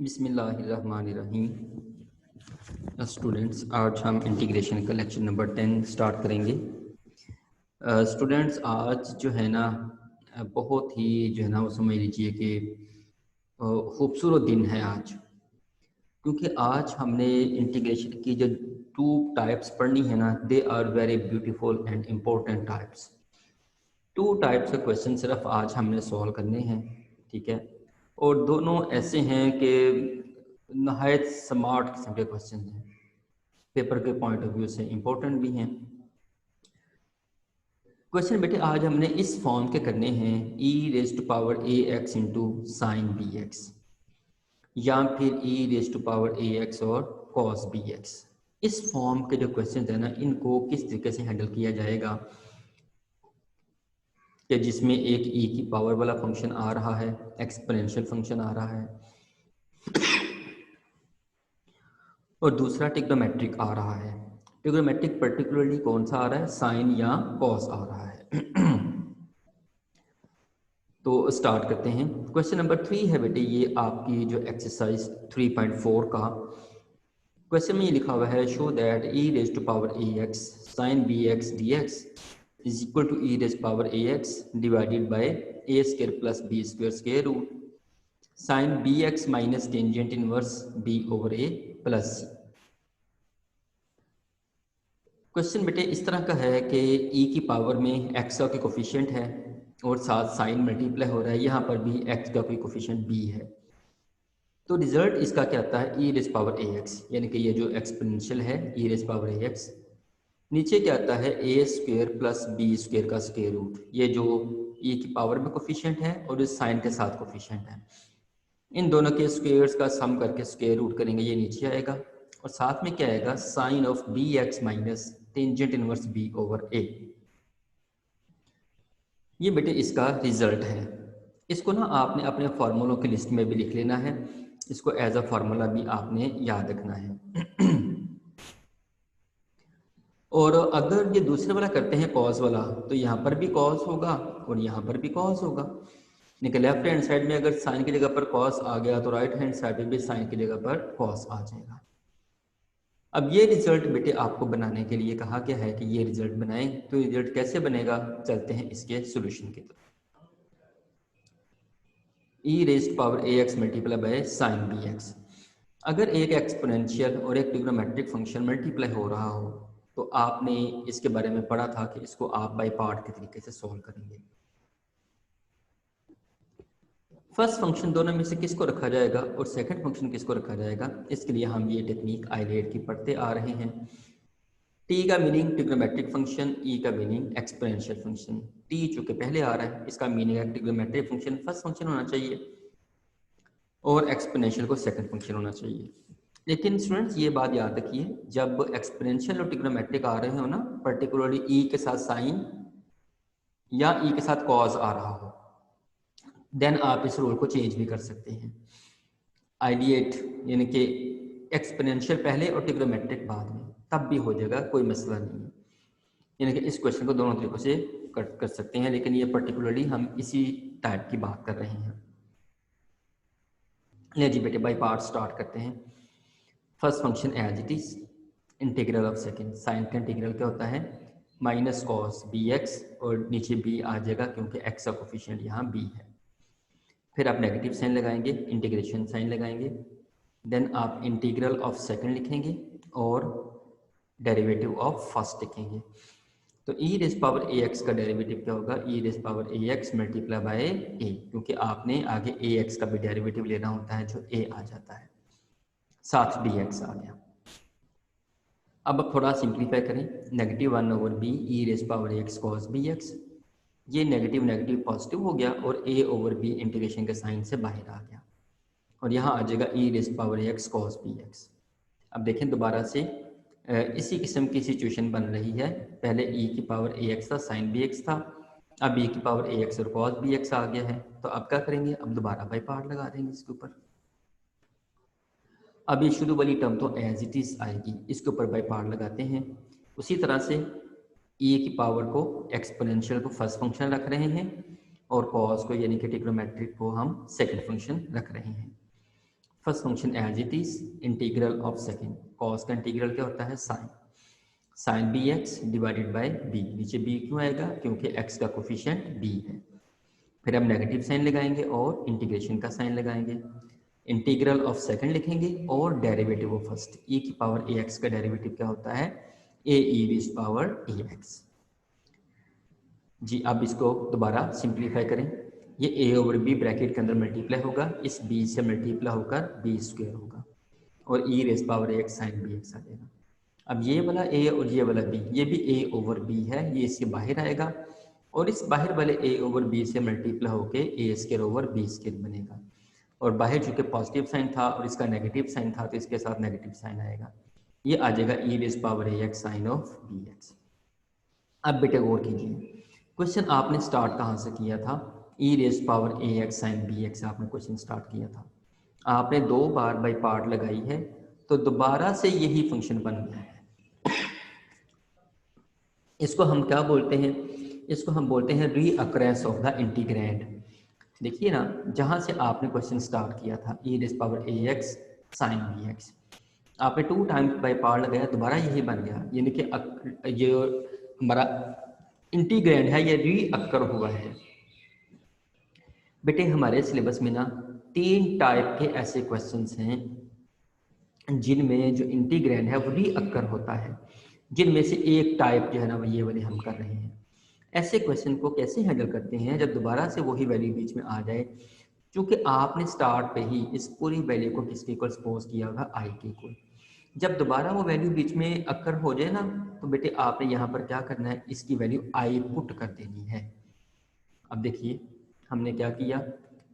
बिस्मिल्लाहिर्रहमानिर्रहीम। स्टूडेंट्स, आज हम इंटीग्रेशन का लेक्चर नंबर 10 स्टार्ट करेंगे। स्टूडेंट्स, आज जो है ना बहुत ही जो है ना वो समझ लीजिए कि खूबसूरत दिन है आज, क्योंकि आज हमने इंटीग्रेशन की जो टू टाइप्स पढ़नी है ना, they are very beautiful and important types. Two types के क्वेश्चन सिर्फ आज हमने सॉल्व करने हैं, ठीक है। और दोनों ऐसे हैं कि नहायत स्मार्ट किस्म के क्वेश्चन हैं, पेपर के पॉइंट ऑफ व्यू से इम्पोर्टेंट भी हैं। क्वेश्चन बेटे आज हमने इस फॉर्म के करने हैं, e raise to power A X into sine B X, या फिर e raise to power A X और कॉस बी एक्स। इस फॉर्म के जो क्वेश्चन है ना, इनको किस तरीके से हैंडल किया जाएगा कि जिसमें एक e की पावर वाला फंक्शन आ रहा है, एक्सपोनेंशियल फंक्शन आ रहा है, और दूसरा ट्रिग्नोमेट्रिक आ रहा है। ट्रिग्नोमेट्रिक पर्टिकुलरली कौन सा आ रहा है, साइन या कॉस आ रहा है। तो स्टार्ट करते हैं। क्वेश्चन नंबर 3 है बेटे, ये आपकी जो एक्सरसाइज 3.4 का क्वेश्चन में ये लिखा हुआ है, show that e raise to power A X sine B X D X is equal to e raise power A X divided by A square plus B square square root sine B X minus tangent inverse B over A plus C. Question बेटे इस तरह का है कि e की power में x का कोई कोफिशिएंट है और साथ साइन मल्टीप्लाई हो रहा है, यहाँ पर भी x का कोई कोफिशिएंट b है। तो रिजल्ट इसका क्या आता है, e raise power A x, यानी कि ये जो एक्सपोनेंशियल है e raise power A x, नीचे क्या आता है ए स्क्वायर प्लस बी स्क्वायर का स्क्वायर रूट, ये जो e की पावर में कोफिशिएंट है और इस साइन के साथ कोफिशिएंट है, इन दोनों के स्क्वायर्स का सम करके स्क्वायर रूट करेंगे, ये नीचे आएगा। और साथ में क्या आएगा, sine of B X minus tangent inverse B over A. ये बेटे इसका रिजल्ट है। इसको ना आपने अपने फार्मूलों की लिस्ट में भी लिख लेना है, इसको एज अ फार्मूला भी आपने याद रखना है। और अगर ये दूसरे वाला करते हैं कॉस वाला, तो यहाँ पर भी कॉस होगा और यहाँ पर भी कॉस होगा, लेकिन लेफ्ट हैंड साइड में अगर साइन की जगह पर कॉस आ गया तो राइट हैंड साइड में भी साइन की जगह पर कॉस आ जाएगा। अब ये रिजल्ट बेटे आपको बनाने के लिए कहा गया है कि ये रिजल्ट बनाएं, तो रिजल्ट कैसे बनेगा, चलते हैं इसके सॉल्यूशन की तरफ। e raised power A X multiply by sine B X, अगर एक एक्सपोनेंशियल और एक ट्रिग्नोमेट्रिक फंक्शन मल्टीप्लाई हो रहा हो तो आपने इसके बारे में पढ़ा था कि इसको आप बाय पार्ट के तरीके से सॉल्व करेंगे। फर्स्ट फंक्शन दोनों में से किसको रखा जाएगा और सेकंड फंक्शन किसको रखा जाएगा, इसके लिए हम ये टेक्निक आईलेट की पढ़ते आ रहे हैं। t का मीनिंग ट्रिग्नोमेट्रिक फंक्शन, e का मीनिंग एक्सपोनेंशियल फंक्शन। t चूंकि पहले आ रहा है, इसका मीनिंग है ट्रिग्नोमेट्रिक फंक्शन फर्स्ट फंक्शन होना चाहिए और एक्सपोनेंशियल को सेकंड फंक्शन होना चाहिए। लेकिन स्टूडेंट्स ये बात याद रखिए, जब एक्सपोनेंशियल और ट्रिग्नोमेट्रिक आ रहे हो ना, पर्टिकुलरली e के साथ साइन या e के साथ कॉस आ रहा हो, देन आप इस रूल को चेंज भी कर सकते हैं। आइडिएट यानी कि एक्सपोनेंशियल पहले और ट्रिग्नोमेट्रिक बाद में, तब भी हो जाएगा, कोई मसला नहीं है। यानी कि इस क्वेश्चन को दोनों तरीकों से कर सकते हैं, लेकिन ये पर्टिकुलरली हम इसी टाइप की बात कर रहे हैं। ले जी बेटे, बाय पार्ट स्टार्ट करते हैं। First function as it is, integral of second, sine का इंटीग्रल क्या होता है, माइनस कॉस बी एक्स, और नीचे बी आ जाएगा क्योंकि एक्स का कोफिशिएंट यहाँ बी है। फिर आप नेगेटिव साइन लगाएंगे, इंटीग्रेशन साइन लगाएंगे, देन आप इंटीग्रल ऑफ सेकंड लिखेंगे और डेरिवेटिव ऑफ फर्स्ट लिखेंगे। तो e raise power A X का डेरिवेटिव क्या होगा, e raise power A X multiply by A, क्योंकि आपने आगे ए एक्स का भी डेरिवेटिव लेना होता है जो a आ जाता है, साथ डी एक्स आ गया। अब थोड़ा सिंप्लीफाई करें, negative 1 over B E raise power X cos B X, ये नेगेटिव नेगेटिव पॉजिटिव हो गया और a ओवर बी इंटीग्रेशन के साइन से बाहर आ गया, और यहाँ आ जाएगा e raise power X cos B X. अब देखें दोबारा से इसी किस्म की सिचुएशन बन रही है, पहले e की पावर ए एक्स था, साइन बी एक्स था, अब e की पावर ए एक्स और कॉस बी एक्स आ गया है। तो अब क्या करेंगे, अब दोबारा बाई पार्ट लगा देंगे इसके ऊपर। अब ये शुरू वाली टर्म तो एज इट इज आएगी, इसके ऊपर बाई पार्ट लगाते हैं। उसी तरह से e की पावर को, एक्सपोनेंशियल को फर्स्ट फंक्शन रख रहे हैं और कॉस को यानी कि ट्रिग्नोमेट्रिक को हम सेकंड फंक्शन रख रहे हैं। First function as it is, integral of second, cos का इंटीग्रल क्या होता है sine, sine B X divided by B, नीचे बी क्यों आएगा क्योंकि एक्स का कोफिशिएंट बी है। फिर हम नेगेटिव साइन लगाएंगे और इंटीग्रेशन का साइन लगाएंगे, इंटीग्रल ऑफ सेकंड लिखेंगे और डेरिवेटिव ऑफ फर्स्ट, e की पावर ए एक्स का डेरिवेटिव क्या होता है ए ई रेज़ पावर ए एक्स जी। अब इसको दोबारा सिंप्लीफाई करें, ये a ओवर b ब्रैकेट के अंदर मल्टीप्लाई होगा, इस b से मल्टीप्लाई होकर b स्क्वायर होगा और e raise power x sine B X आ जाएगा। अब ये वाला a और ये वाला b, ये भी a ओवर b है, ये इसके बाहर आएगा और इस बाहर वाले a ओवर b से मल्टीप्लाई होके a square over b square बनेगा और बाहर चूँकि पॉजिटिव साइन था और इसका नेगेटिव साइन था तो इसके साथ नेगेटिव साइन आएगा, ये आ जाएगा e raise power A X sine of B X. अब बेटे गौर कीजिए, क्वेश्चन आपने स्टार्ट कहाँ से किया था, e raise power A X sine B x आपने क्वेश्चन स्टार्ट किया था, आपने 2 बार बाई पार्ट लगाई है तो दोबारा से यही फंक्शन बन गया है। इसको हम क्या बोलते हैं, इसको हम बोलते हैं री अक्रेंस ऑफ द इंटीग्रैंड। देखिए ना, जहाँ से आपने क्वेश्चन स्टार्ट किया था e raise power A X sine B x, आपने 2 टाइम्स बाई पार्ट लगाया, दोबारा यही बन गया, यानी कि ये हमारा इंटीग्रैंड है ये री अक्कर हुआ है। बेटे हमारे सिलेबस में ना 3 टाइप के ऐसे क्वेश्चंस हैं जिनमें जो इंटीग्रैंड है वो री अक्कर होता है, जिनमें से एक टाइप जो है ना वो ये वाले हम कर रहे हैं। ऐसे क्वेश्चन को कैसे हैंडल करते हैं जब दोबारा से वही वैल्यू बीच में आ जाए, क्योंकि आपने स्टार्ट पे ही इस पूरी वैल्यू को किसके इक्वल सपोज किया होगा आई के इक्वल, जब दोबारा वो वैल्यू बीच में अक्कर हो जाए ना तो बेटे आपने यहाँ पर क्या करना है, इसकी वैल्यू आई पुट कर देनी है। अब देखिए हमने क्या किया,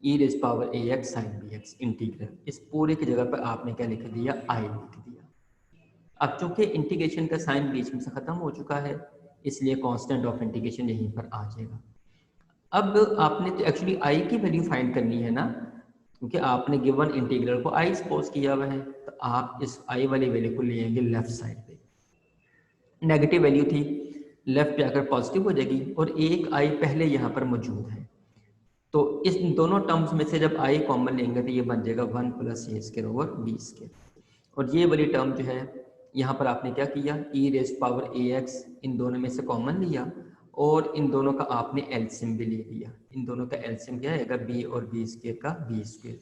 e raise power A X sine B X integral, इस पूरे की जगह पर आपने क्या लिख दिया आई लिख दिया। अब चूंकि इंटीग्रेशन का साइन बीच में से खत्म हो चुका है इसलिए कांस्टेंट ऑफ इंटीग्रेशन यहीं पर आ जाएगा। अब आपने तो एक्चुअली आई की वैल्यू फाइंड करनी है ना, क्योंकि आपने गिवन इंटीग्रल को आई सपोज किया हुआ है, तो आप इस आई वाली वैल्यू को ले आएंगे लेफ्ट साइड पे, नेगेटिव वैल्यू थी लेफ्ट पे आकर पॉजिटिव हो जाएगी और एक आई पहले यहाँ पर मौजूद है, तो इस दोनों टर्म्स में से जब आई कॉमन लेंगे तो ये बन जाएगा 1 प्लस ए स्क्वायर ओवर बी स्क्वायर, और ये वाली टर्म जो है यहाँ पर आपने क्या किया, e raise power A x इन दोनों में से कॉमन लिया और इन दोनों का आपने एलसीएम भी ले लिया। इन दोनों का एलसीएम क्या आएगा, b और b स्क्वायर का b स्क्वायर,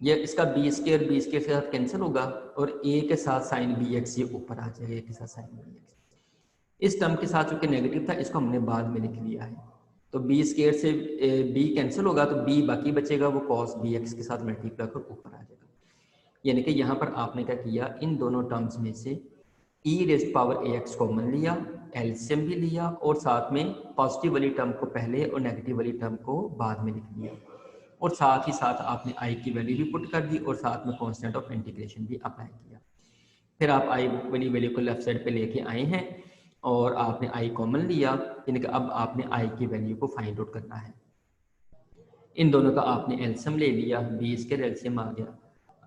ये इसका b स्क्वायर के साथ कैंसिल होगा और a के साथ साइन बी एक्स ये ऊपर आ जाएगा, a के साथ साइन बी एक्स। इस टर्म के साथ चूंकि नेगेटिव था इसको हमने बाद में लिख लिया है, तो b स्क्वायर से b कैंसिल होगा तो b बाकी बचेगा, वो cos bx के साथ मल्टीप्लाई कर ऊपर आ जाएगा। यानी कि यहाँ पर आपने क्या किया, इन दोनों टर्म्स में से e raise power A x common लिया, एलसीएम भी लिया और साथ में पॉजिटिव वाली टर्म को पहले और नेगेटिव वाली टर्म को बाद में लिख लिया, और साथ ही साथ आपने i की वैल्यू भी पुट कर दी और साथ में कांस्टेंट ऑफ इंटीग्रेशन भी अप्लाई किया। फिर आप i वाली वैल्यू को लेफ्ट साइड पे लेके आए हैं और आपने i कॉमन लिया, यानी कि अब आपने i की वैल्यू को फाइंड आउट करना है। इन दोनों का आपने एलसीएम ले लिया, b स्क्वायर एलसीएम आ गया।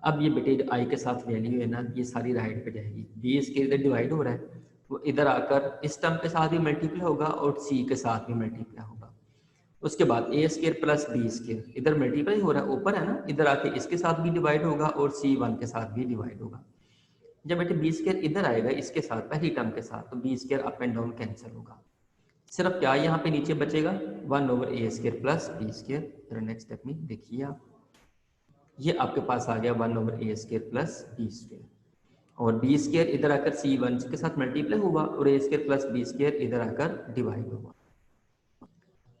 अब ये बेटे i के साथ वैल्यू है ना ये सारी राइट पे जाएगी, b स्क्वायर इधर डिवाइड हो रहा है वो इधर आकर इस टर्म के साथ भी मल्टीप्लाई होगा और c के साथ भी मल्टीप्लाई होगा। उसके बाद a square plus b square इधर मल्टीप्लाई हो रहा है, ऊपर है ना, इधर आके इसके साथ भी डिवाइड होगा और c1 के साथ भी डिवाइड होगा। जब बेटे b स्क्वायर इधर आएगा इसके साथ पहली टर्म के साथ तो b square up and down cancel होगा, सिर्फ क्या यहाँ पे नीचे बचेगा 1 ओवर ए स्क्वायर प्लस बी स्क्वायर। फिर नेक्स्ट स्टेप में देखिए आप, ये आपके पास आ गया 1 ओवर ए स्क्वायर प्लस बी स्क्वायर, और बी स्क्वायर इधर आकर c1 के साथ मल्टीप्लाई हुआ और ए स्क्वायर प्लस बी स्क्वायर इधर आकर डिवाइड हुआ।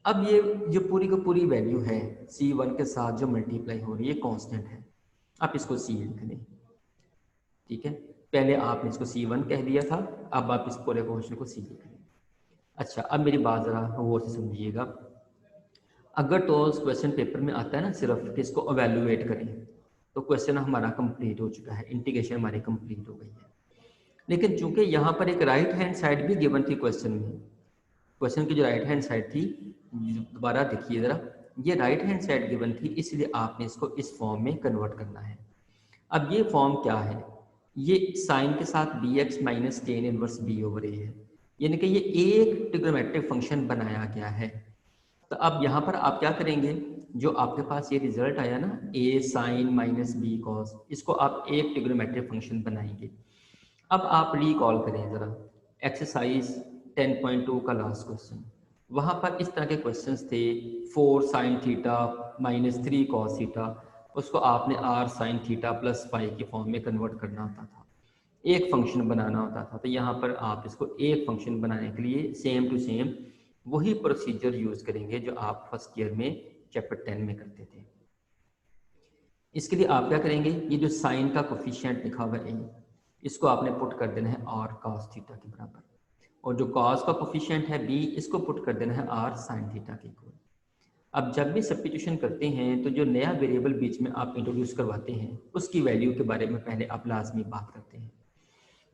अब ये जो पूरी की पूरी वैल्यू है c1 के साथ जो मल्टीप्लाई हो रही है कांस्टेंट है, आप इसको c लिख दें, ठीक है, पहले आपने इसको c1 कह दिया था, अब आप इस पूरे क्वेश्चन को c लिख दें। अच्छा अब मेरी बात ज़रा गौर से समझिएगा, अगर टॉल्स क्वेश्चन पेपर में आता है ना सिर्फ कि इसको एवेल्युएट करें तो क्वेश्चन हमारा कंप्लीट हो चुका है, इंटीग्रेशन हमारी कंप्लीट हो गई है। लेकिन चूंकि यहाँ पर एक राइट हैंड साइड भी गिवन थी क्वेश्चन में, क्वेश्चन की जो राइट हैंड साइड थी, दोबारा देखिए ज़रा, ये राइट हैंड साइड गिवन थी इसलिए आपने इसको इस फॉर्म में कन्वर्ट करना है। अब ये फॉर्म क्या है, ये साइन के साथ B X minus tan inverse B over A है, यानी कि ये एक ट्रिग्नोमेट्रिक फंक्शन बनाया गया है। तो अब यहाँ पर आप क्या करेंगे, जो आपके पास ये रिजल्ट आया ना a sine minus B cos, इसको आप एक ट्रिग्नोमेट्रिक फंक्शन बनाएंगे। अब आप रिकॉल करें ज़रा एक्सरसाइज 10.2 का लास्ट क्वेश्चन, वहाँ पर इस तरह के क्वेश्चंस थे 4 sine theta minus 3 cos theta, उसको आपने r sine theta plus pi के फॉर्म में कन्वर्ट करना होता था, एक फंक्शन बनाना होता था। तो यहाँ पर आप इसको एक फंक्शन बनाने के लिए सेम टू सेम वही प्रोसीजर यूज़ करेंगे जो आप फर्स्ट ईयर में चैप्टर 10 में करते थे। इसके लिए आप क्या करेंगे, ये जो साइन का कोफिशिएंट लिखा हुआ है इसको आपने पुट कर देना है r cos थीटा के बराबर, और जो cos का कोफिशिएंट है b इसको पुट कर देना है r sin थीटा के इक्वल। अब जब भी सब्स्टिट्यूशन करते हैं तो जो नया वेरिएबल बीच में आप इंट्रोड्यूस करवाते हैं उसकी वैल्यू के बारे में पहले आप लाजमी बात करते हैं।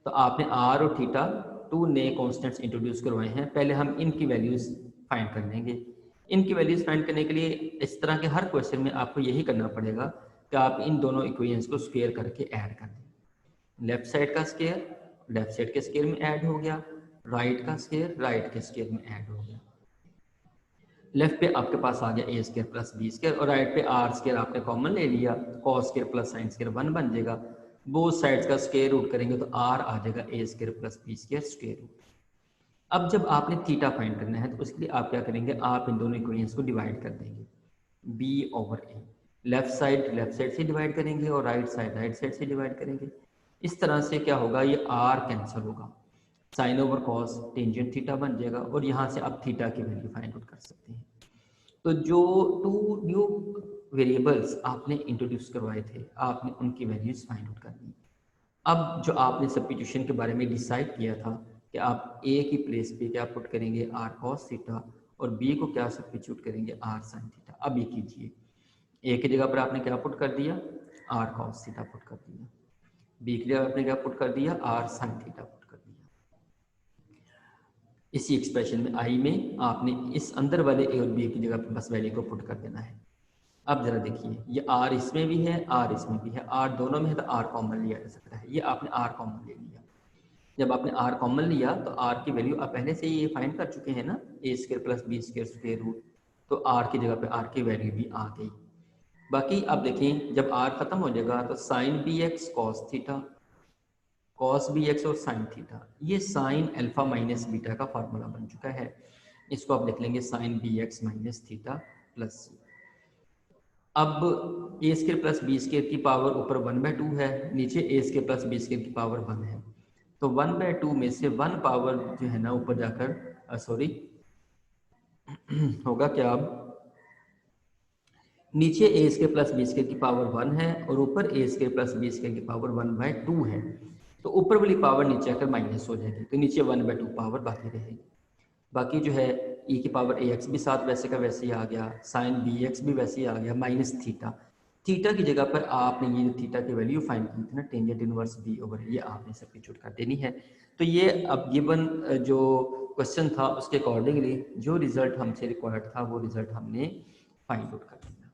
तो आपने r और थीटा 2 नए कॉन्स्टेंट्स इंट्रोड्यूस करवाए हैं, पहले हम इनकी वैल्यूज़ फाइंड कर लेंगे। इनकी वैल्यूज़ फाइंड करने के लिए इस तरह के हर क्वेश्चन में आपको यही करना पड़ेगा कि आप इन दोनों इक्वेशंस को स्क्वायर करके ऐड कर दें। लेफ्ट साइड का स्क्वायर लेफ्ट साइड के स्क्वायर में ऐड हो गया, राइट का स्क्वायर राइट के स्क्वायर में ऐड हो गया। लेफ्ट पे आपके पास आ गया A square plus B square, और राइट पे आर स्क्वायर आपने कॉमन ले लिया, cos square plus sine square 1 बन जाएगा। बोथ साइड्स का स्क्वायर रूट करेंगे तो आर आ जाएगा A square plus B square square root. अब जब आपने थीटा फाइंड करना है तो उसके लिए आप क्या करेंगे, आप इन दोनों इक्वेशंस को डिवाइड कर देंगे b over a, left side से डिवाइड करेंगे और राइट साइड से डिवाइड करेंगे। इस तरह से क्या होगा, ये r कैंसिल होगा, sine over cos tangent theta बन जाएगा, और यहाँ से आप थीटा की वैल्यू फाइंड आउट कर सकते हैं। तो जो 2 न्यू वेरिएबल्स आपने इंट्रोड्यूस करवाए थे आपने उनकी वैल्यूज फाइंड आउट करनी। अब जो आपने सब्स्टिट्यूशन के बारे में डिसाइड किया था कि आप a की प्लेस पे क्या पुट करेंगे r cos थीटा, और b को क्या सब्स्टिट्यूट करेंगे r sin थीटा। अब ये कीजिए, a की जगह पर आपने क्या पुट कर दिया, r cos थीटा पुट कर दिया, b की जगह आपने क्या पुट कर दिया, r sin थीटा पुट कर दिया। इसी एक्सप्रेशन में i में आपने इस अंदर वाले a और b की जगह पर बस वैल्यू को पुट कर देना है। अब जरा देखिए, ये r इसमें भी है r इसमें भी है, r दोनों में है तो r कॉमन लिया जा सकता है, ये आपने r कॉमन ले लिया। जब आपने r कॉमन लिया तो r की वैल्यू आप पहले से ही ये फाइंड कर चुके हैं ना, A square plus B square square root, तो r की जगह पे r की वैल्यू भी आ गई। बाकी अब देखें जब r खत्म हो जाएगा तो sine B X cos theta, cos B X और साइन थीटा, ये साइन अल्फा माइनस बीटा का फार्मूला बन चुका है। इसको आप लिख लेंगे sine B X minus theta plus C. अब A square plus B square की पावर ऊपर 1/2 है, नीचे A square plus B square की पावर 1 है, तो 1/2 में से 1 पावर जो है ना ऊपर जाकर सॉरी होगा क्या, अब नीचे A square plus B square की पावर 1 है और ऊपर ए स्क्वायर प्लस बी स्क्वायर की पावर 1/2 है, तो ऊपर वाली पावर नीचे आकर माइनस हो जाएगी, तो नीचे 1/2 पावर बाकी रहेगी। बाकी जो है e की पावर ax भी साथ वैसे का वैसे ही आ गया, साइन bx भी वैसे ही आ गया, माइनस थीटा। थीटा की जगह पर आपने ये थीटा की वैल्यू फाइंड की थी ना, टेंजेंट इनवर्स b ओवर ये आपने सब्स्टिट्यूट कर देनी है। तो ये अब गिवन जो क्वेश्चन था उसके अकॉर्डिंगली जो रिजल्ट हमसे रिक्वायर्ड था वो रिजल्ट हमने फाइंड आउट कर दिया।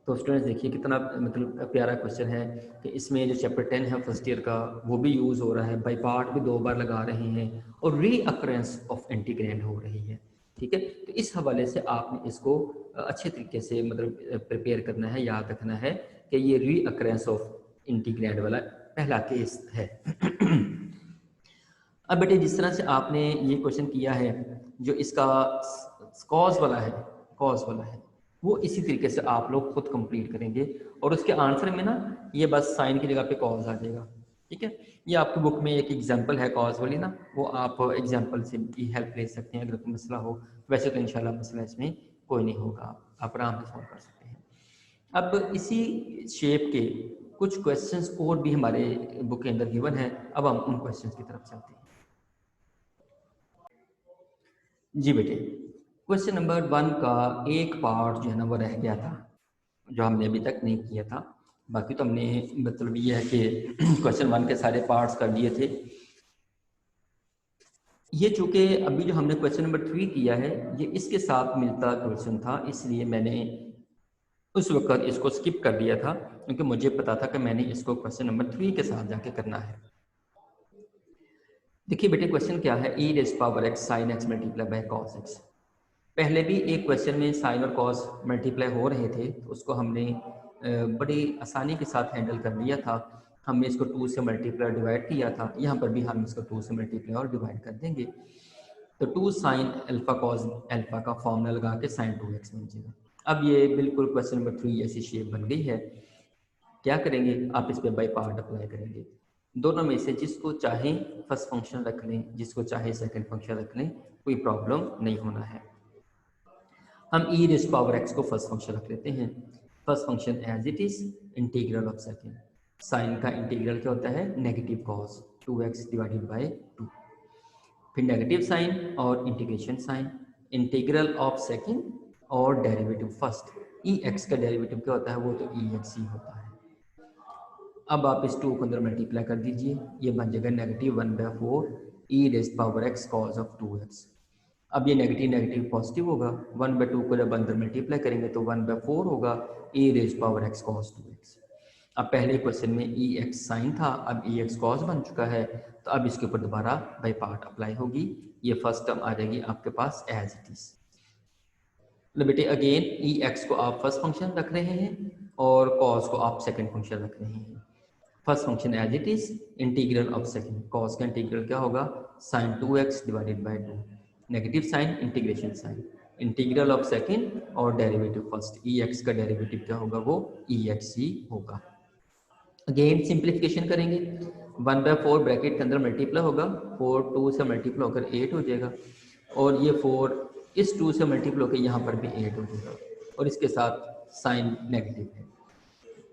तो स्टूडेंट्स देखिए कितना मतलब प्यारा क्वेश्चन है कि इसमें जो चैप्टर 10 है फर्स्ट ईयर का वो भी यूज़ हो रहा है, बाई पार्ट भी 2 बार लगा रहे हैं, और रीअकरेंस ऑफ इंटीग्रैंड हो रही है। ठीक है, तो इस हवाले से आपने इसको अच्छे तरीके से मतलब प्रिपेयर करना है, याद रखना है कि ये रीअकरेंस ऑफ इंटीग्रैंड वाला पहला केस है। अब बेटे जिस तरह से आपने ये क्वेश्चन किया है जो इसका कॉज वाला है वो इसी तरीके से आप लोग खुद कंप्लीट करेंगे, और उसके आंसर में ना ये बस साइन की जगह पे कॉज आ जाएगा। ठीक है, ये आपकी बुक में एक एग्जांपल है कॉज वाली ना, वो आप एग्जांपल से भी हेल्प ले सकते हैं अगर कोई मसला हो। वैसे तो इंशाल्लाह मसला इसमें कोई नहीं होगा, आप आराम से सॉल्व कर सकते हैं। अब इसी शेप के कुछ क्वेश्चंस और भी हमारे बुक के अंदर गिवन है, अब हम उन क्वेश्चंस की तरफ चलते हैं। जी बेटे, क्वेश्चन नंबर 1 का एक पार्ट जो है ना वो रह गया था जो हमने अभी तक नहीं किया था, बाकी तो हमने मतलब ये है कि क्वेश्चन 1 के सारे पार्ट्स कर दिए थे। ये चूँकि अभी जो हमने क्वेश्चन नंबर 3 किया है ये इसके साथ मिलता क्वेश्चन था, इसलिए मैंने उस वक्त इसको स्किप कर दिया था क्योंकि मुझे पता था कि मैंने इसको क्वेश्चन नंबर 3 के साथ जाके करना है। देखिए बेटे क्वेश्चन क्या है, e raise power x sin x multiply by cos x। पहले भी एक क्वेश्चन में साइन और कॉस मल्टीप्लाई हो रहे थे, तो उसको हमने बड़ी आसानी के साथ हैंडल कर लिया था। हमने इसको 2 से मल्टीप्लाई डिवाइड किया था, यहाँ पर भी हम इसको 2 से मल्टीप्लाई और डिवाइड कर देंगे। तो 2 साइन अल्फा कॉस अल्फा का फॉर्मूला लगा के साइन 2x बन जाएगा। अब ये बिल्कुल क्वेश्चन नंबर 3 ऐसी शेप बन गई है। क्या करेंगे, आप इस पे बाई पार्ट अप्लाई करेंगे। दोनों में से जिसको चाहे फर्स्ट फंक्शन रख लें, जिसको चाहे सेकंड फंक्शन रख लें, कोई प्रॉब्लम नहीं होना है। हम ई रेज़ पावर एक्स को फर्स्ट फंक्शन रख लेते हैं। First function as it is integral of second. Sine का इंटीग्रल क्या होता है, negative cos 2x divided by 2। फिर नेगेटिव साइन और integration sine, integral of second और डेरिवेटिव फर्स्ट। ई एक्स का डेरिवेटिव क्या होता है, वो तो ई एक्स ही होता है। अब आप इस 2 को अंदर मल्टीप्लाई कर दीजिए, ये बन जाएगा negative 1/4 E raise power X cos of 2x। अब ये नेगेटिव नेगेटिव पॉजिटिव होगा, 1/2 को जब अंदर मल्टीप्लाई करेंगे तो 1/4 होगा ई raise power X cos 2x। अब पहले क्वेश्चन में ई एक्स साइन था, अब ई एक्स कॉस बन चुका है, तो अब इसके ऊपर दोबारा बाई पार्ट अप्लाई होगी। ये फर्स्ट टर्म आ जाएगी आपके पास एज इट इज। मतलब बेटे अगेन ई एक्स को आप फर्स्ट फंक्शन रख रहे हैं और कॉस को आप सेकंड फंक्शन रख रहे हैं। First function as it is, integral of second, cos का इंटीग्रल क्या होगा, sine 2x divided by 2, negative sine integration sine, integral of second और डेरिवेटिव फर्स्ट। ई एक्स का डेरिवेटिव क्या होगा, वो ई एक्स ही होगा। अगेन सिंप्लीफिकेशन करेंगे, 1/4 ब्रैकेट के अंदर मल्टीप्लाई होगा, 4 2 से मल्टीप्लाई होकर 8 हो जाएगा, और ये 4 इस 2 से मल्टीप्लाई होकर यहाँ पर भी 8 हो जाएगा, और इसके साथ साइन नेगेटिव है।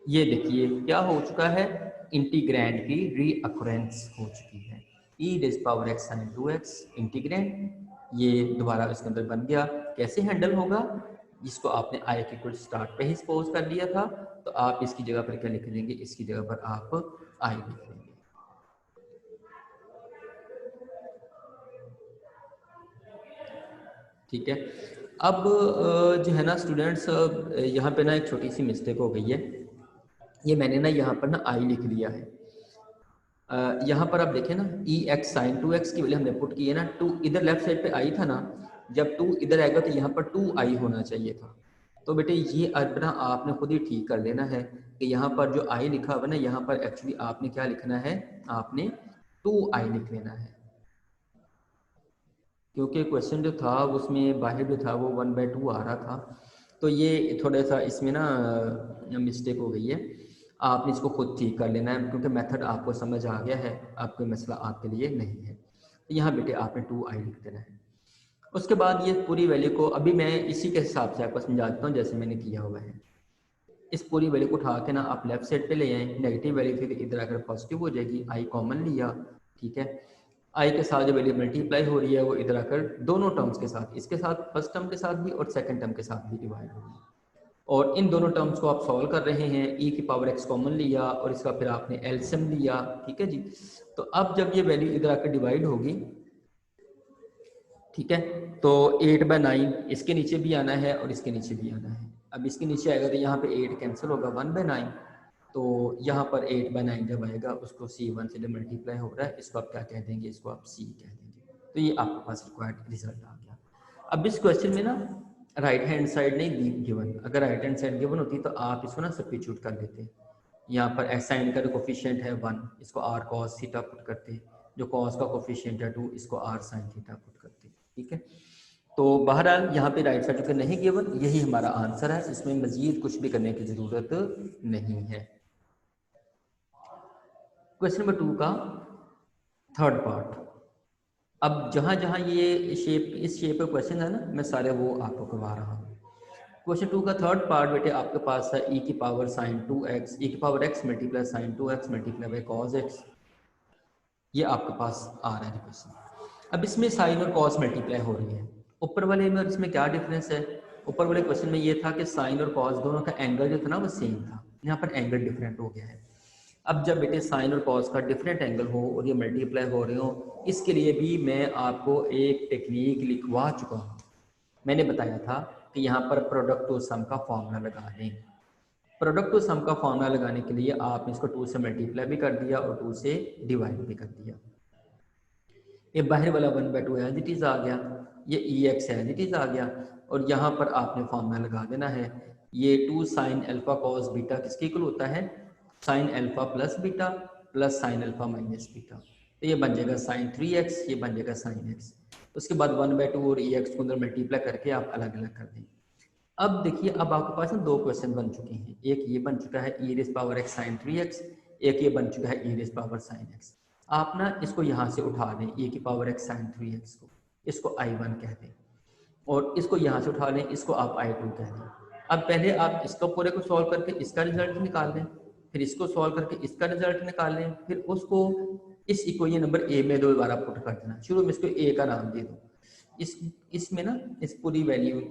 ये देखिए क्या हो चुका है, इंटीग्रैंड की रीअक्रेंस हो चुकी है। E raise power x sine 2x integrand ये दोबारा इसके अंदर बन गया। कैसे हैंडल होगा, जिसको आपने आई के इक्वल स्टार्ट पे ही सपोज कर लिया था, तो आप इसकी जगह पर क्या लिख लेंगे, इसकी जगह पर आप आई लिख लेंगे। ठीक है। अब जो है ना स्टूडेंट्स, यहाँ पे ना एक छोटी सी मिस्टेक हो गई है। ये मैंने ना यहाँ पर ना आई लिख लिया है। यहाँ पर आप देखें ना, ई एक्स साइन 2x की वैल्यू हमने पुट की है ना, 2 इधर लेफ्ट साइड पे आई था ना, जब 2 इधर आएगा तो यहाँ पर 2i होना चाहिए था। तो बेटे ये अब ना आपने खुद ही ठीक कर लेना है कि यहाँ पर जो i लिखा हुआ ना, यहाँ पर एक्चुअली आपने क्या लिखना है, आपने 2i लिख लेना है, क्योंकि क्वेश्चन जो था उसमें बाहर जो था वो 1/2 आ रहा था। तो ये थोड़ा सा इसमें ना मिस्टेक हो गई है, आपने इसको खुद ठीक कर लेना है, क्योंकि मेथड आपको समझ आ गया है, आपको मसला आपके लिए नहीं है। तो यहाँ बेटे आपने 2i लिख देना है। उसके बाद ये पूरी वैल्यू को अभी मैं इसी के हिसाब से आपको समझा देता हूँ जैसे मैंने किया हुआ है। इस पूरी वैल्यू को उठा के ना आप लेफ्ट साइड पे ले आए, नेगेटिव वैल्यू थी तो इधर आकर पॉजिटिव हो जाएगी, आई कॉमन लिया, ठीक है। आई के साथ जो वैल्यू मल्टीप्लाई हो रही है वो इधर आकर दोनों टर्म्स के साथ, इसके साथ फर्स्ट टर्म के साथ भी और सेकंड टर्म के साथ भी डिवाइड होगी, और इन दोनों टर्म्स को आप सॉल्व कर रहे हैं। ई की पावर एक्स कॉमन लिया और इसका फिर आपने एलसीएम लिया, ठीक है जी। तो अब जब ये वैल्यू इधर आकर डिवाइड होगी, ठीक है, तो 8/9 इसके नीचे भी आना है और इसके नीचे भी आना है। अब इसके नीचे आएगा तो यहाँ पे 8 कैंसिल होगा, 1/9, तो यहाँ पर 8/9 जब आएगा उसको C1 से जब मल्टीप्लाई हो रहा है, इसको आप क्या कह देंगे, इसको आप C कह देंगे। तो ये आपके पास रिक्वायर्ड रिजल्ट आ गया। अब इस क्वेश्चन में ना राइट हैंड साइड नहीं दी गिवन, अगर राइट हैंड साइड गिवन होती तो आप इसको ना सब्स्टिट्यूट कर लेते। यहाँ पर एस साइन का जो कोफिशिएंट है 1, इसको r cos थीटा पुट करते, जो कॉस का कोफिशिएंट है 2, इसको r sin थीटा पुट करते, ठीक है। तो बहरहाल यहाँ पे राइट साइड जो नहीं गिवन, यही हमारा आंसर है, इसमें मजीद कुछ भी करने की जरूरत नहीं है। क्वेश्चन नंबर 2 का थर्ड पार्ट। अब जहाँ जहाँ ये शेप, इस शेप का क्वेश्चन है ना, मैं सारे वो आपको करवा रहा हूँ। क्वेश्चन 2 का थर्ड पार्ट बेटे आपके पास है ई की पावर साइन 2x, ई की power x multiply sine 2x multiply by cos x, ये आपके पास आ रहा है क्वेश्चन। अब इसमें साइन और कॉस मल्टीप्लाई हो रही है, ऊपर वाले में और इसमें क्या डिफरेंस है। ऊपर वाले क्वेश्चन में ये था कि साइन और कॉस दोनों का एंगल जो था ना वो सेम था, यहाँ पर एंगल डिफरेंट हो गया है। अब जब बेटे साइन और कॉस का डिफरेंट एंगल हो और ये मल्टीप्लाई हो रहे हो, इसके लिए भी मैं आपको एक टेक्निक लिखवा चुका हूँ। मैंने बताया था कि यहाँ पर प्रोडक्ट टू सम का फॉर्मूला लगा लें। प्रोडक्ट टू सम का फॉर्मूला लगाने के लिए आपने इसको 2 से मल्टीप्लाई भी कर दिया और 2 से डिवाइड भी कर दिया। ये बाहर वाला 1/2 एज इट इज आ गया, ये ई एक्स एज इट इज आ गया, और यहाँ पर आपने फॉर्मूला लगा देना है, ये 2 साइन अल्फा कॉस बीटा किसके इक्वल होता है, sine alpha plus beta plus sign alpha minus beta, तो ये बन जाएगा साइन 3x, ये बन जाएगा साइन x। उसके बाद 1/2 और ई एक्स को अंदर मल्टीप्लाई करके आप अलग अलग कर दें। अब देखिए, अब आपके पास ना दो क्वेश्चन बन चुके हैं, एक ये बन चुका है e raise power x sine 3x, एक ये बन चुका है e raise power sine x। आप ना इसको यहाँ से उठा लें, e की पावर x साइन 3x को, इसको I1 कह दें, और इसको यहाँ से उठा लें, इसको आप I2 कह दें। अब पहले आप इसको पूरे को सॉल्व करके इसका रिजल्ट निकाल लें, फिर इसको सॉल्व करके इसका रिजल्ट निकाल लें, फिर उसको इस इक्वेशन नंबर ए में दोबारा पुट कर देना। शुरू में इसको ए का नाम दे दो, इसमें ना इस पूरी वैल्यू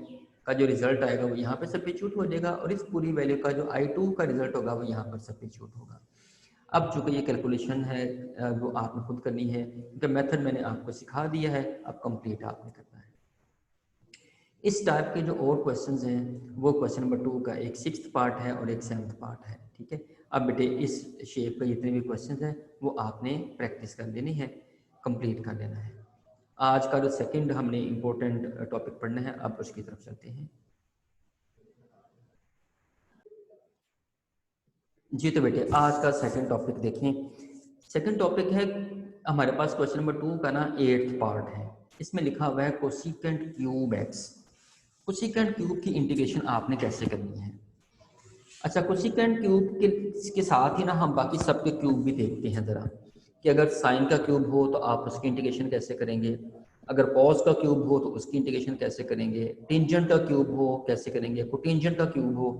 का जो रिजल्ट आएगा वो यहाँ पे सब्स्टिट्यूट हो जाएगा, और इस पूरी वैल्यू का जो I2 का रिजल्ट होगा वो यहाँ पर सब्स्टिट्यूट होगा। अब चूंकि ये कैलकुलेशन है वो आपने खुद करनी है, क्योंकि मेथड मैंने आपको सिखा दिया है, अब कंप्लीट आपने करना है। इस टाइप के जो और क्वेश्चंस हैं वो क्वेश्चन नंबर 2 का एक 6th पार्ट है और एक 7th पार्ट है, ठीक है। अब बेटे इस शेप के जितने भी क्वेश्चंस हैं वो आपने प्रैक्टिस कर लेनी है, कंप्लीट कर लेना है। आज का जो सेकंड हमने इम्पोर्टेंट टॉपिक पढ़ना है, अब उसकी तरफ चलते हैं जी। तो बेटे आज का सेकंड टॉपिक देखें। सेकंड टॉपिक है हमारे पास क्वेश्चन नंबर 2 का ना 8th पार्ट है। इसमें लिखा हुआ है cosecant cube x. Cosecant cube की इंटीग्रेशन आपने कैसे करनी है। अच्छा, कोसिकेंट क्यूब के साथ ही ना हम बाकी सबके क्यूब भी देखते हैं ज़रा, कि अगर साइन का क्यूब हो तो आप उसकी इंटीग्रेशन कैसे करेंगे, अगर कॉस का क्यूब हो तो उसकी इंटीग्रेशन कैसे करेंगे, टेंजेंट का क्यूब हो कैसे करेंगे, कोटेंजेंट का क्यूब हो।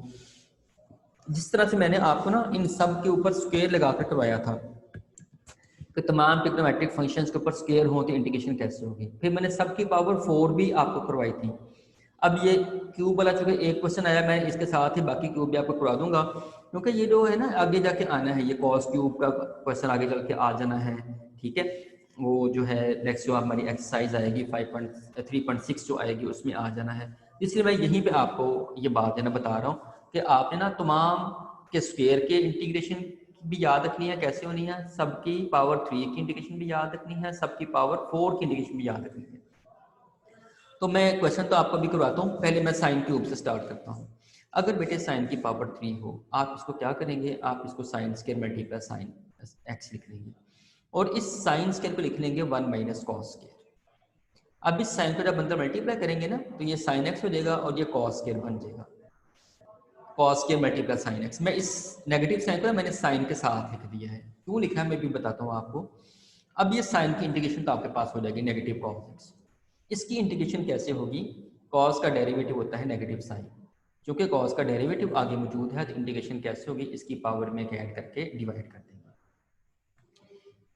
जिस तरह से मैंने आपको ना इन सब के ऊपर स्क्वायर लगाकर करवाया था कि तमाम ट्रिग्नोमेट्रिक फंक्शंस के ऊपर स्क्वायर हो तो इंटीग्रेशन कैसे होगी, फिर मैंने सब की पावर 4 भी आपको करवाई थी। अब ये क्यूब वाला चूंकि एक क्वेश्चन आया, मैं इसके साथ ही बाकी क्यूब भी आपको करवा दूंगा, क्योंकि ये जो है ना आगे जाके आना है, ये कॉस क्यूब का क्वेश्चन आगे चल के आ जाना है, ठीक है। वो जो है नेक्स्ट जो हमारी एक्सरसाइज आएगी 5.3.6 जो आएगी उसमें आ जाना है। इसलिए मैं यहीं पे आपको ये बात है ना बता रहा हूँ कि आपने ना तमाम के स्क्वायर के इंटीग्रेशन भी याद रखनी है कैसे होनी है, सबकी पावर 3 की इंटीग्रेशन भी याद रखनी है, सबकी पावर 4 की इंटीग्रेशन भी याद रखनी है। तो मैं क्वेश्चन तो आपको भी करवाता हूँ, पहले मैं साइन क्यूब से स्टार्ट करता हूँ। अगर बेटे साइन की पावर 3 हो, आप इसको क्या करेंगे, आप इसको sine square multiply sine x लिख लेंगे, और इस साइन स्क्वायर को लिख लेंगे 1 माइनस कॉस स्क्वायर। अब इस साइन को जब अंदर मल्टीप्लाई करेंगे ना तो ये साइन एक्स हो जाएगा और ये कॉस स्क्वायर बन जाएगा, cos square multiply sine x. मैं इस नेगेटिव साइन को मैंने साइन के साथ लिख दिया है, क्यों लिखा है मैं भी बताता हूँ आपको। अब ये साइन की इंटीग्रेशन तो आपके पास हो जाएगी नेगेटिव कॉस एक्स। इसकी इंटीग्रेशन कैसे होगी, कॉस का डेरिवेटिव होता है नेगेटिव साइन, क्योंकि कॉस का डेरिवेटिव आगे मौजूद है तो इंटीग्रेशन कैसे होगी, इसकी पावर में ऐड करके डिवाइड कर देंगे।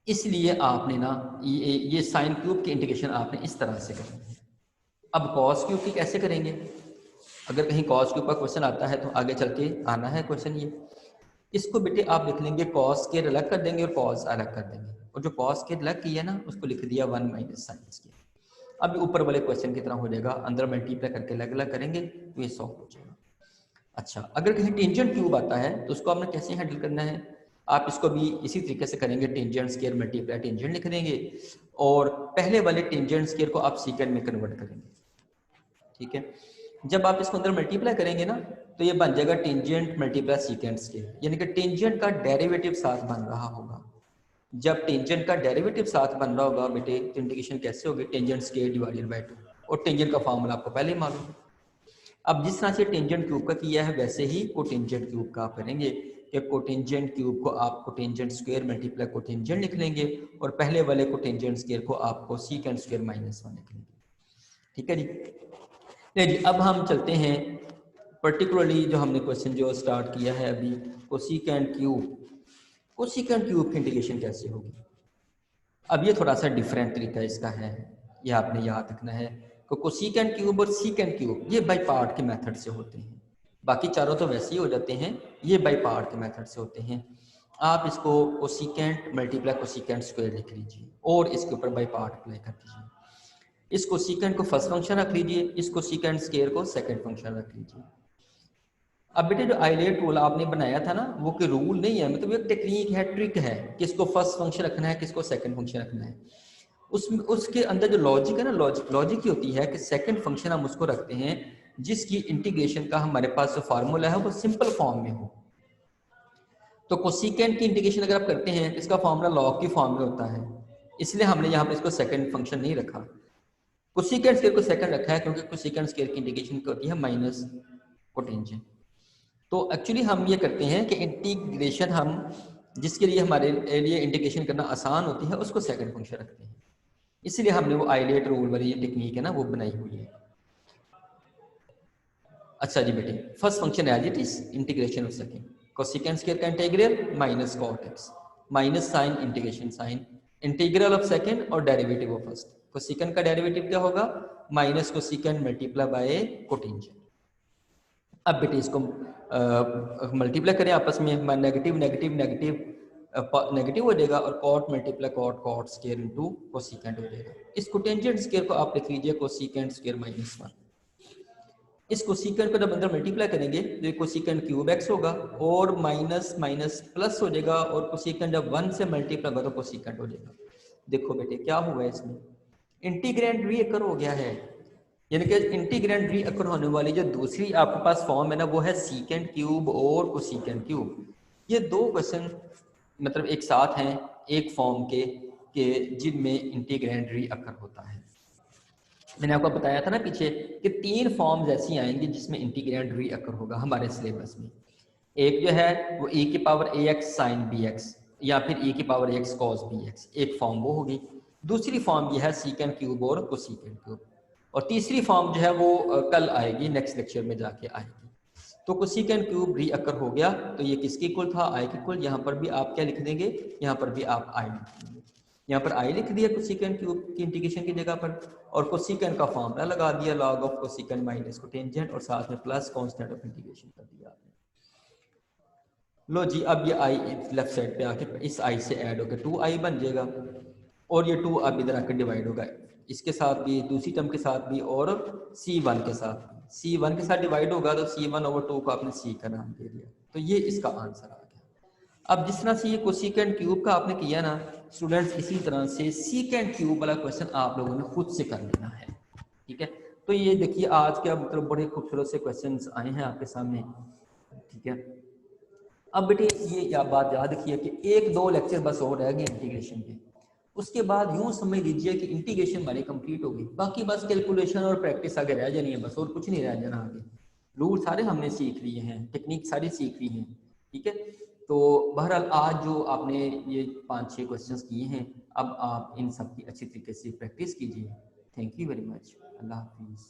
इसलिए आपने ना ये साइन क्यूब की इंटीग्रेशन आपने इस तरह से करनी है। अब कॉस क्यूब की कैसे करेंगे, अगर कहीं कॉस क्यूब का क्वेश्चन आता है तो आगे चल के आना है क्वेश्चन ये। इसको बेटे आप लिख लेंगे कॉस के अलग कर देंगे और कॉस अलग कर देंगे, और जो कॉस के अलग किया ना उसको लिख दिया 1 माइनस साइन के। अब ऊपर वाले क्वेश्चन की तरह हो जाएगा, अंदर मल्टीप्लाई करके अलग अलग करेंगे तो ये सॉल्व हो जाएगा। अच्छा, अगर कहीं टेंजेंट क्यूब आता है तो उसको आपने कैसे हैंडल करना है, आप इसको भी इसी तरीके से करेंगे, टेंजेंट स्क्वायर मल्टीप्लाई टेंजेंट लिख देंगे, और पहले वाले टेंजेंट स्क्वायर को आप सीकेंड में कन्वर्ट करेंगे, ठीक है। जब आप इसको अंदर मल्टीप्लाई करेंगे ना तो ये बन जाएगा टेंजेंट मल्टीप्लाई सीकेंड स्क्वायर, यानी कि टेंजेंट का डेरिवेटिव साथ बन रहा होगा। जब टेंजेंट का डेरिवेटिव साथ बन रहा होगा बेटे तो इंटीग्रेशन कैसे होगी, टेंजेंट स्क्वायर डिवाइडेड बाय 2, और टेंजेंट का फार्मूला आपको पहले ही मालूम है। अब जिस तरह से टेंजेंट क्यूब का किया है वैसे ही कोटेंजेंट क्यूब का आप करेंगे कि कोटेंजेंट क्यूब को आप कोटेंजेंट स्क्वायर मल्टीप्लाई कोटेंजेंट लिख लेंगे, और पहले वाले कोटेंजेंट स्क्वायर को आपको सीकेंड स्क्वायर माइनस 1 लिख लेंगे, ठीक है जी। जी, अब हम चलते हैं पर्टिकुलरली जो हमने क्वेश्चन जो स्टार्ट किया है अभी, कोसिकेंट क्यूब। कोसिकेंट क्यूब की इंटीग्रेशन कैसे होगी। अब ये थोड़ा सा डिफरेंट तरीका इसका है, ये आपने याद रखना है कि कोसिकेंट क्यूब और सीकेंट क्यूब ये बाई पार्ट के मेथड से होते हैं, बाकी चारों तो वैसे ही हो जाते हैं, ये बाई पार्ट के मेथड से होते हैं। आप इसको कोसिकेंट मल्टीप्लाई कोसिकेंट स्क्वायर लिख लीजिए और इसके ऊपर बाई पार्ट अप्लाई कर दीजिए। इस कोसिकेंट को फर्स्ट फंक्शन रख लीजिए, इस कोसिकेंट स्क्वायर को सेकंड फंक्शन रख लीजिए। अब बेटे जो आइलेट रूल आपने बनाया था ना वो कोई रूल नहीं है, मतलब एक टेक्निक है, ट्रिक है, किसको फर्स्ट फंक्शन रखना है किसको सेकंड फंक्शन रखना है। उसके अंदर जो लॉजिक है ना, लॉजिक ये होती है कि सेकंड फंक्शन हम उसको रखते हैं जिसकी इंटीग्रेशन का हमारे पास जो फार्मूला है वो सिंपल फॉर्म में हो। तो कोसिकेंट की इंटीग्रेशन अगर आप करते हैं तो इसका फार्मूला लॉग की फॉर्म में होता है, इसलिए हमने यहाँ पे इसको सेकंड फंक्शन नहीं रखा। कोसिकेंट स्क्वायर को सेकंड रखा है क्योंकि कोसिकेंट स्क्वायर की इंटीग्रेशन क्या होती है, माइनस कोटेंजेंट। तो एक्चुअली हम ये करते हैं कि इंटीग्रेशन हम जिसके लिए हमारे लिए इंटीग्रेशन करना आसान होती है उसको सेकंड फंक्शन रखते हैं, इसलिए हमने वो आइलेट रूल वाली टेक्निक है ना वो बनाई हुई है। अच्छा जी बेटे, first function as it is, integration of second, cosecant square का integral minus cot X, minus sine integration sine, integral of second और डेरिवेटिव ऑफ फर्स्ट। कोसिकेंट का डेरिवेटिव क्या होगा, minus cosecant multiply by cotangent. अब बेटे इसको multiply करें आपस में, नेगेटिव नेगेटिव नेगेटिव नेगेटिव हो जाएगा और cot multiply cot, cot square into cosecant हो जाएगा। इस कोटेंजेंट स्क्वायर को आप लिख लीजिए कोसिकेंट स्क्वायर माइनस 1। इस कोसिकेंट को जब अंदर मल्टीप्लाई करेंगे तो ये कोसिकेंट क्यूब एक्स होगा और माइनस माइनस प्लस हो जाएगा और कोसिकेंट जब 1 से मल्टीप्लाई होगा तो कोसिकेंट हो जाएगा। देखो बेटे क्या हुआ है इसमें, इंटीग्रेंड रीअकर हो गया है, यानी कि इंटीग्रेंड रीअकर होने वाली जो दूसरी आपके पास फॉर्म है ना वो है सीकेंट क्यूब और कोसिकेंट क्यूब। ये दो क्वेश्चन मतलब एक साथ हैं एक फॉर्म के जिनमें इंटीग्रेंड रीअकर होता है। मैंने आपको बताया था ना पीछे कि 3 फॉर्म्स ऐसी आएंगी जिसमें इंटीग्रेंड रीअकर होगा हमारे सिलेबस में। एक जो है वो e की पावर ax साइन bx या फिर e की पावर ax cos bx, एक फॉर्म वो होगी। दूसरी फॉर्म ये है सीकेंट क्यूब और कोसिकेंट क्यूब, और तीसरी फॉर्म जो है वो कल आएगी, नेक्स्ट लेक्चर में जाके आएगी। तो कोसिकेंट क्यूब रीअकर हो गया, तो ये किसके इक्वल था, आई के इक्वल। यहाँ पर भी आप क्या लिख देंगे, यहाँ पर भी आप आई लिख देंगे। यहाँ पर आई लिख दिया कोसिकेंट क्यूब की इंटीग्रेशन की जगह पर, और कोसिकेंट का फॉर्मूला लगा दिया log of cosecant minus cotangent, और साथ में प्लस कांस्टेंट ऑफ इंटीग्रेशन कर दिया आपने। लो जी, अब ये आई लेफ्ट साइड पे आके इस आई से ऐड होकर 2i बन जाएगा, और ये 2 अब इधर आकर डिवाइड होगा इसके साथ भी, दूसरी टर्म के साथ भी, और c1 के साथ भी। c1 के साथ डिवाइड होगा तो c1/2 को आपने c का नाम दे दिया, तो ये इसका आंसर आ गया। अब जिस तरह से ये कोसिकेंट क्यूब का आपने किया ना स्टूडेंट्स, इसी तरह से सीकेंट क्यूब वाला क्वेश्चन आप लोगों ने खुद से कर लेना है, ठीक है। तो ये देखिए आज के मतलब बड़े खूबसूरत से क्वेश्चंस आए हैं आपके सामने, ठीक है। अब बेटे ये बात याद रखिए कि 1-2 लेक्चर बस और रह गए इंटीग्रेशन के, उसके बाद यूं समझ लीजिए कि इंटीग्रेशन हमारी कंप्लीट हो गई, बाकी बस कैलकुलेशन और प्रैक्टिस आगे रह जानी है बस, और कुछ नहीं रह जाना आगे। रूल सारे हमने सीख लिए हैं, टेक्निक सारी सीख ली हैं, ठीक है। तो बहरहाल आज जो आपने ये 5-6 क्वेश्चंस किए हैं, अब आप इन सब की अच्छी तरीके से प्रैक्टिस कीजिए। थैंक यू वेरी मच, अल्लाह हाफिज़।